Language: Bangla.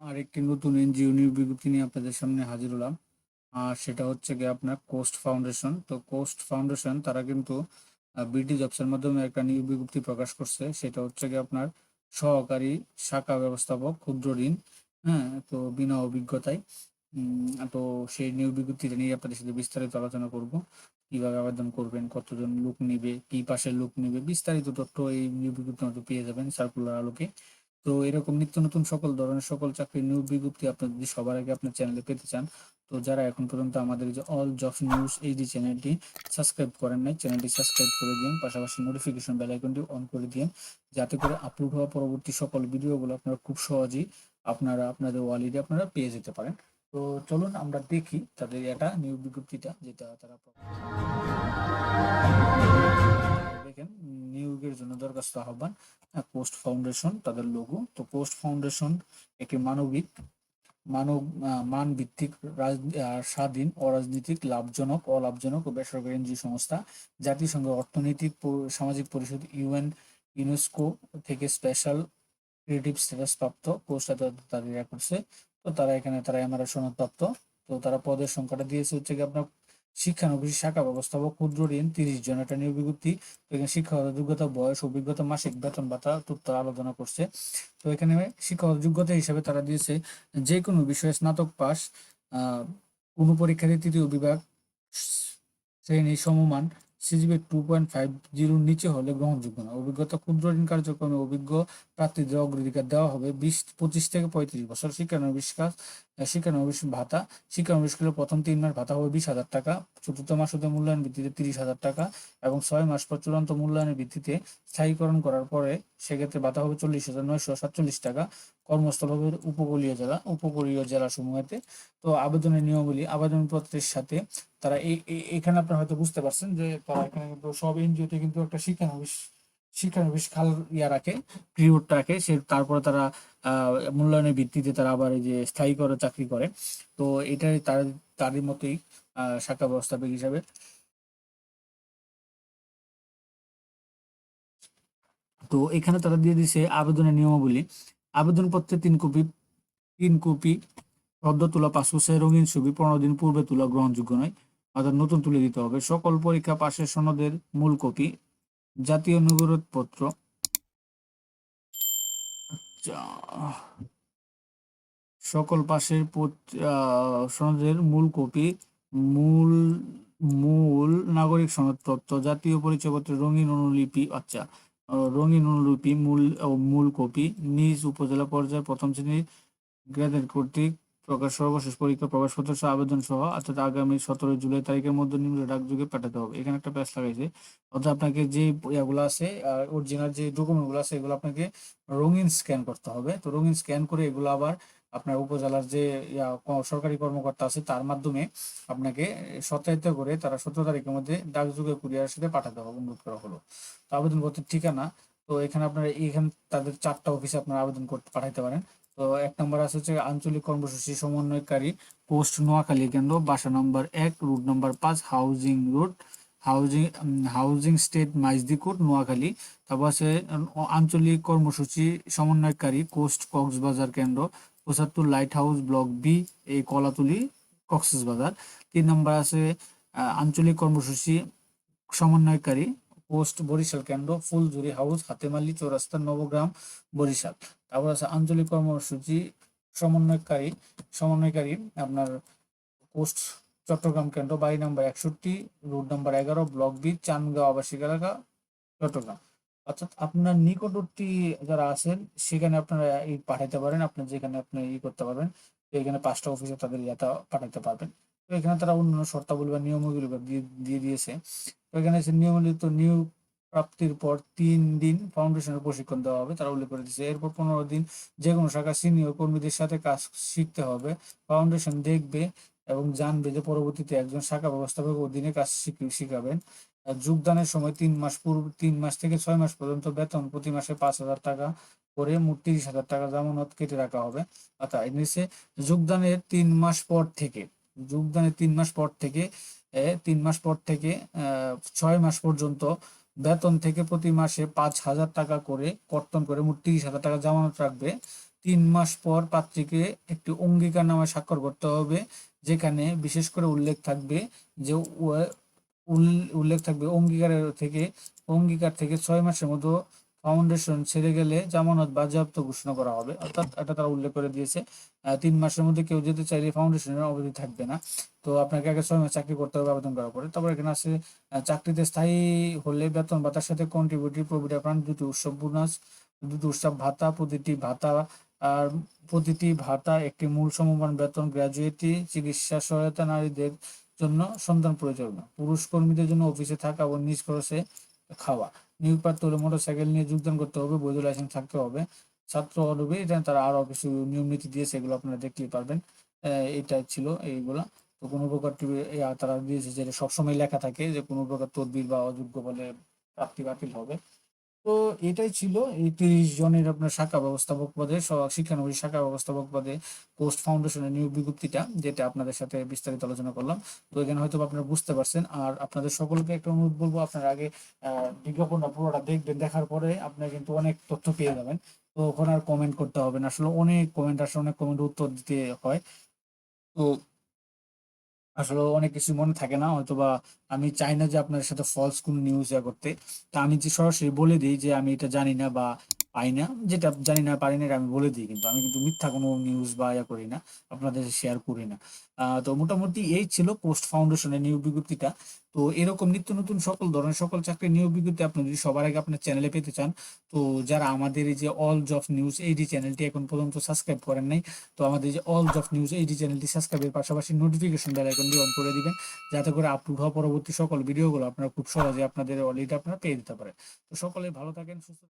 আর একটি নতুন এনজিও নিয়োগ বিজ্ঞপ্তি নিয়ে আপনাদের সামনে হাজির হলাম। আর সেটা হচ্ছে গিয়ে আপনার কোস্ট ফাউন্ডেশন। তো কোস্ট ফাউন্ডেশন তারা কিন্তু বিডি জবসের মাধ্যমে একটা নিয়োগ বিজ্ঞপ্তি প্রকাশ করছে। সেটা হচ্ছে গিয়ে আপনার সহকারী শাখা ব্যবস্থাপক ক্ষুদ্র ঋণ। হ্যাঁ, তো বিনা অভিজ্ঞতায়। তো সেই নিয়োগ বিজ্ঞপ্তিটা নিয়ে আপনাদের সাথে বিস্তারিত আলোচনা করব। কিভাবে আবেদন করবেন, কতজন লোক নিবে, কি পাশের লোক নিবে, বিস্তারিত তথ্য এই নিয়োগ বিজ্ঞপ্তির মধ্যে পেয়ে যাবেন সার্কুলার আলোকে। তো এরকম নিত্য নতুন সকল ধরনের সকল চাকরির নিয়োগ বিজ্ঞপ্তি আপনি যদি সবার আগে আপনার চ্যানেলে পেতে চান, তো যারা এখন পর্যন্ত আমাদের যে অল জবস নিউজ এইচডি চ্যানেলটি সাবস্ক্রাইব করেন নাই, চ্যানেলটি সাবস্ক্রাইব করে দিন, পাশাপাশি নোটিফিকেশন বেল আইকনটি অন করে দিন, যাতে করে আপলোড হওয়া পরবর্তী সকল ভিডিওগুলো আপনারা খুব সহজেই আপনাদের ওয়ালেটে আপনারা পেয়ে যেতে পারেন। তো চলুন আমরা দেখি তাদের এটা নিয়োগ বিজ্ঞপ্তিটা, যেটা তারা দেখেন। নিয়োগের জন্য দরখাস্ত আহ্বান, পোস্ট ফাউন্ডেশন তাদের লোগো। তো পোস্ট ফাউন্ডেশন একটি মান ভিত্তিক স্বাধীন, অরাজনৈতিক, লাভজনক, অলাভজনক ও বেসরকারি এনজিও সংস্থা। জাতিসংঘের অর্থনৈতিক সামাজিক পরিষদ ইউনেস্কো থেকে স্পেশাল ক্রিয়েটিভ স্ট্যাটাস প্রাপ্ত পোস্ট তাদের করছে। তো তারা এমআরআই সনদ প্রাপ্ত। তো তারা পদের সংখ্যাটা দিয়েছে হচ্ছে কি আপনার শিক্ষানবিশ শাখা ব্যবস্থাপক ক্ষুদ্র ঋণ 30 জন, একটা নিয়োগ বিজ্ঞপ্তি। তো এখানে শিক্ষাগত যোগ্যতা, বয়স, অভিজ্ঞতা, মাসিক বেতন ভাতা তারা আলোচনা করছে। তো এখানে শিক্ষাগত যোগ্যতা হিসেবে তারা দিয়েছে যে কোনো বিষয়ে স্নাতক পাস, কোনো পরীক্ষার্থী তৃতীয় বিভাগ শ্রেণী সমমান, সিজিপি 2.50 নিচে হলে গ্রহণযোগ্য না। অভিজ্ঞতা, ক্ষুদ্র ঋণ কার্যক্রমে অভিজ্ঞ প্রার্থীদের অগ্রাধিকার দেওয়া হবে। 25 থেকে 35 বছর। শিক্ষানবিশ ভাতা, শিক্ষানবিশকালের প্রথম 3 মাস ভাতা হবে 20,000 টাকা, চতুর্থ মাস হতে মূল্যায়ন ভিত্তিতে 30,000 টাকা এবং 6 মাস পর চূড়ান্ত মূল্যায়নের ভিত্তিতে স্থায়ীকরণ করার পরে সেক্ষেত্রে ভাতা হবে 40,947 টাকা। কর্মস্থল হবে উপকূলীয় জেলা সমূহেতে। তো আবেদনের নিয়মাবলী, আবেদনপত্রের সাথে তারা এখানে আপনারা হয়তো বুঝতে পারছেন যে তারা এখানে কিন্তু সব এনজিওতে কিন্তু একটা শিক্ষানবিশ খাল রাখে, পিরিয়ড রাখে। তারপরে তারা মূল্যায়নের ভিত্তিতে তারা আবার এই যে স্থায়ী করে চাকরি করে। তো এটাই তারই মতোই শাখা ব্যবস্থাপক হিসাবে। তো এখানে তারা দিয়ে দিছে আবেদনের নিয়মাবলী। আবেদনপত্রে 3 কপি সদ্য তোলা পাসপোর্ট সাইজ রঙিন ছবি 15 দিন পূর্বে তোলা গ্রহণযোগ্য নয়, অর্থাৎ নতুন তুলে দিতে হবে। সকল পরীক্ষা পাশের সনদের মূল কপি, জাতীয় নাগরিকপত্র, সকল পাশের সনদের মূল কপি, মূল মূল নাগরিক সনদপত্র, জাতীয় পরিচয়পত্রের রঙিন অনুলিপি, রঙিন অনুলিপি, মূল কপি, নিজ উপজেলা পর্যায়ে প্রথম শ্রেণীর গ্রেডের কর্তৃক প্রকাশ সর্বশেষ পরীক্ষা প্রবেশপত্র সহ আবেদন সহ, অর্থাৎ আগামী 17 জুলাই তারিখের মধ্যে নিম্ন ডাকযোগে পাঠাতে হবে। এখানে একটা প্যাচ লাগাইছে, অর্থাৎ আপনাকে যে ইয়াগুলো আছে, অরিজিনাল যে ডকুমেন্ট গুলো আছে, এগুলো আপনাকে রঙিন স্ক্যান করতে হবে। তো রঙিন স্ক্যান করে এগুলো আবার আপনার উপজেলার যে সরকারি কর্মকর্তা আছে তার মাধ্যমে আপনাকে সত্যায়িত করে তারা 17 তারিখের মধ্যে ডাকযোগে কুরিয়ারের সাথে পাঠাতে হবে, অনুরোধ করা হলো। তো আবেদনপত্রের ঠিকানা, তো এখানে আপনারা তাদের 4টা অফিসে আপনারা আবেদন করতে পাঠাইতে পারেন। তো 1 নম্বর আছে হচ্ছে আঞ্চলিক কর্মসূচি সমন্বয়কারী, পোস্ট নোয়াখালী কেন্দ্র, বাসা নম্বর 1, রুট নম্বর 5, হাউজিং স্টেট মাইজদিকুট, নোয়াখালী। তারপর আছে আঞ্চলিক কর্মসূচি সমন্বয়কারী, পোস্ট কক্সবাজার কেন্দ্র, 75 লাইট হাউস ব্লক বি, এই কলাতুলি, কক্সবাজার। 3 নম্বর আছে আঞ্চলিক কর্মসূচি সমন্বয়কারী, পোস্ট বরিশাল কেন্দ্র, ফুলঝুরি হাউস, হাতেমালি চৌরাস্তা, নবগ্রাম, বরিশাল। তারপর আছে আঞ্চলিক কর্মসূচি সমন্বয়কারী আপনার পোস্ট চট্টগ্রাম কেন্দ্র, বাড়ি number 61, road number 11, block B, Chandgaon আবাসিক এলাকা, চট্টগ্রাম। অর্থাৎ আপনার নিকটবর্তী যারা আছেন সেখানে আপনারা পাঠাইতে পারেন, আপনার যেখানে আপনি করতে পারবেন। তো এখানে 5টা অফিসে তাদের ইয়েটা পাঠাইতে পারবেন। তো এখানে তারা অন্যান্য শর্তাবলী বা নিয়মাবলী দিয়ে দিয়েছে। তো এখানে নিয়মিত নিয়োগ প্রাপ্তির পর 3 দিন ফাউন্ডেশনের প্রশিক্ষণ দেওয়া হবে, তারা উল্লেখ করে দিয়েছে। এরপর 15 দিন যে কোনো শাখার সিনিয়র কর্মীদের সাথে কাজ শিখতে হবে। ফাউন্ডেশন দেখবে এবং জানবে যে পরবর্তীতে একজন শাখা ব্যবস্থাপক অধীনে কাজ শিখাবেন। যোগদানের সময় 3 মাস থেকে 6 মাস পর্যন্ত বেতন প্রতি মাসে 5,000 টাকা করে মোট 30,000 টাকা জামানত কেটে রাখা হবে। অর্থাৎ নিচে যোগদানের 3 মাস পর থেকে, যোগদানের 3 মাস পর থেকে 6 মাস পর্যন্ত বেতন থেকে প্রতি মাসে 5,000 টাকা করে কর্তন করে মোট 30,000 টাকা জামানত রাখবে। 3 মাস পর প্রার্থীকে একটি অঙ্গীকারনামায় স্বাক্ষর করতে হবে, যেখানে বিশেষ করে উল্লেখ থাকবে যে উল্লেখ থাকবে অঙ্গীকার থেকে 6 মাসের মধ্যে ফাউন্ডেশন ছেড়ে গেলে জামানত বাজেয়াপ্ত ঘোষণা করা হবে। অর্থাৎ এটা তারা উল্লেখ করে দিয়েছে 3 মাসের মধ্যে কেউ যেতে চাইলে ফাউন্ডেশনের অবধি থাকবে না। তো আপনাকে আগে 6 মাস চাকরি করতে হবে আবেদন করার পরে। তারপর এখানে আছে চাকরিতে স্থায়ী হলে বেতন ভাতার সাথে কন্ট্রিবিউটরি প্রভিডেন্ট ফান্ড, দুটি উৎসব ভাতা, প্রতিটি ভাতা একটি মূল সমমান বেতন, গ্র্যাজুয়েটি, চিকিৎসা সহায়তা, নারীদের জন্য সন্তান পরিচালনা, পুরুষ কর্মীদের জন্য অফিসে থাকা এবং নিজ খরচে খাওয়া, নিয়োগ প্রাপ্ত হলে মোটরসাইকেল নিয়ে যোগদান করতে হবে, বৈধ লাইসেন্স থাকতে হবে, ছাত্র হবে। এটা তারা আরো কিছু নিয়ম নীতি দিয়েছে, এগুলো আপনারা দেখতেই পারবেন। এটা ছিল এইগুলা। তো কোনো প্রকার তারা দিয়েছে যে সবসময় লেখা থাকে যে কোনো প্রকার তদবির বা অযোগ্য বলে প্রাপ্তি বাতিল হবে। তো এটাই ছিল এই 30 জনের আপনার শাখা ব্যবস্থাপক পদে, শিক্ষানবিশ শাখা ব্যবস্থাপক পদে পোস্ট ফাউন্ডেশনের নিয়োগ বিজ্ঞপ্তিটা, যেটা আপনাদের সাথে বিস্তারিত আলোচনা করলাম। তো এখানে হয়তো আপনারা বুঝতে পারছেন। আর আপনাদের সকলকে একটা অনুরোধ বলবো, আপনারা আগে বিজ্ঞাপনটা পুরোটা দেখবেন, দেখার পরে আপনারা কিন্তু অনেক তথ্য পেয়ে যাবেন। তো ওখানে আর কমেন্ট করতে হবে না, আসলে অনেক কমেন্ট আসলে অনেক কমেন্ট উত্তর দিতে হয়। তো আসলে অনেক কিছু মনে থাকে না, হয়তোবা আমি চাই না যে আপনার সাথে ফলস কোনো নিউজ করতে। তা আমি যে সরাসরি বলে দিই যে আমি এটা জানি না বা পাই না, যেটা জানি না পারি না এটা আমি বলে দিই, কিন্তু আমি কিন্তু মিথ্যা কোনো নিউজ বা করি না, আপনাদের শেয়ার করি না। তো মোটামুটি এই ছিল পোস্ট ফাউন্ডেশনের নিয়োগ বিজ্ঞপ্তিটা। তো এরকম নিত্য নতুন সকল ধরনের সকল চাকরির নিয়োগ বিজ্ঞপ্তি আপনি যদি সবার আগে আপনার চ্যানেলে পেতে চান, তো যারা আমাদের এই যে অল জব নিউজ এইডি চ্যানেলটি এখন পর্যন্ত সাবস্ক্রাইব করেন নাই, তো আমাদের যে অল জব নিউজ এইডি চ্যানেলটি সাবস্ক্রাইবের পাশাপাশি নোটিফিকেশন বেল আইকনটি অন করে দিবেন, যাতে করে আপলোড হওয়া পরবর্তী সকল ভিডিওগুলো আপনারা খুব সহজে আপনাদের অলরেডি আপনারা পেয়ে দিতে পারেন। তো সকলে ভালো থাকেন, সুস্থ